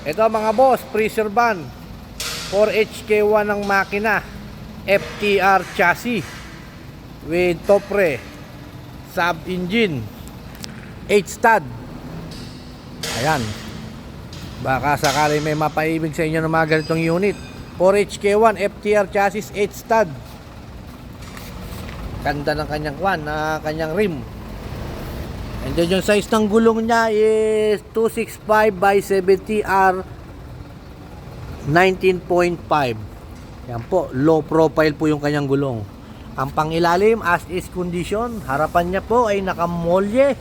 Ito mga boss, freezer van 4HK1 ng makina, FTR chassis with Topre sub engine, 8 stud. Ayan, baka sakali may mapaibig sa inyo ng mga ganitong unit. 4HK1 FTR chassis, 8 stud. Ganda ng kanyang kanyang rim. And then yung size ng gulong niya is 265 by 70 R 19.5. Yan po, low profile po yung kanyang gulong. Ang pangilalim as is condition. Harapan niya po ay nakamolye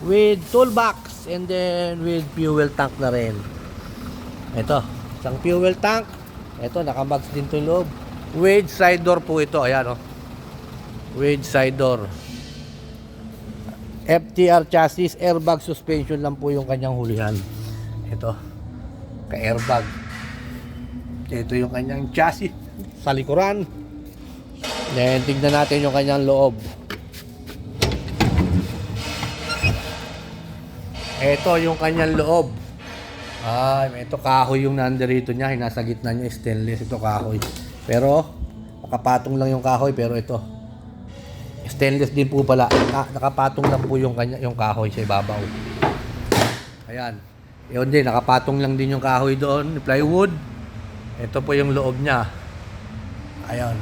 with toolbox and then with fuel tank na rin. Ito, isang fuel tank. Ito, nakabags din to loob. With side door po ito. Ayan, oh. With side door. FTR chassis, airbag suspension lang po yung kanyang hulihan. Ito, ka-airbag. Ito yung kanyang chassis sa likuran. Then tignan natin yung kanyang loob. Ito yung kanyang loob. Ito kahoy yung nandirito niya. Nasa gitna niya stainless. Ito kahoy. Pero nakapatong lang yung kahoy. Pero ito stainless din po pala. Nakapatong lang po yung kahoy sa ibabaw. Ayan. Yun din, nakapatong lang din yung kahoy doon, plywood. Ito po yung loob niya. Ayan.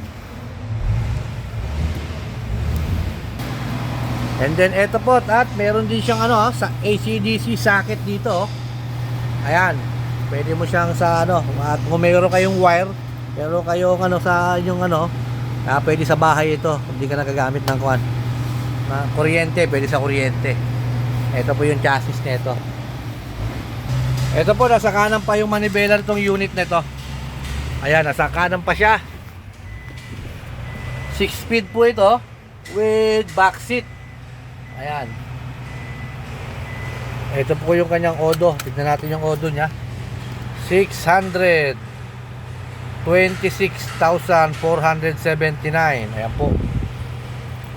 And then ito po, at meron din siyang sa AC/DC socket dito. Ayan. Pwede mo siyang sa at kung meron kayong wire, meron kayong sa yung pwede sa bahay ito, hindi ka nagagamit ng kuryente, pwede sa kuryente. Ito po yung chassis nito. Ito po, nasa kanan pa yung manibela nitong unit nito. Ayan, nasa kanan pa siya. 6 speed po ito with back seat. Ayan. Ito po yung kanyang odo. Tignan natin yung odo niya. 626,479. Ayan po.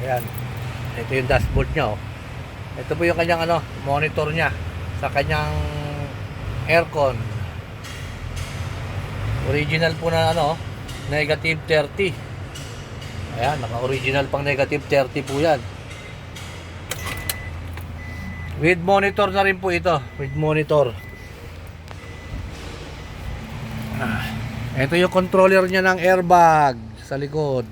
Ayan. Ito yung dashboard niya, oh. Ito po yung kanyang monitor niya sa kanyang aircon. Original po na negative 30. Ayan, naka-original pang negative 30 po yan. With monitor na rin po ito. With monitor. Ito yung controller niya ng airbag sa likod.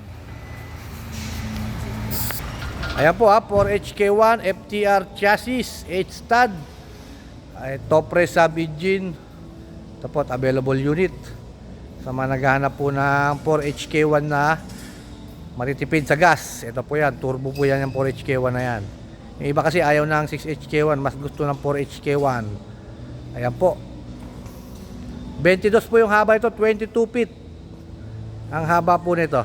Ayan po 4HK1 FTR chassis, 8 stud. Topre sub engine. Ito po, available unit. Sa mga naghahanap po ng 4HK1 na matitipid sa gas. Ito po yan, turbo po yan yung 4HK1 na yan. Yung iba kasi ayaw ng 6HK1, mas gusto ng 4HK1. Ayan po. 22 po yung haba ito, 22 feet ang haba po nito.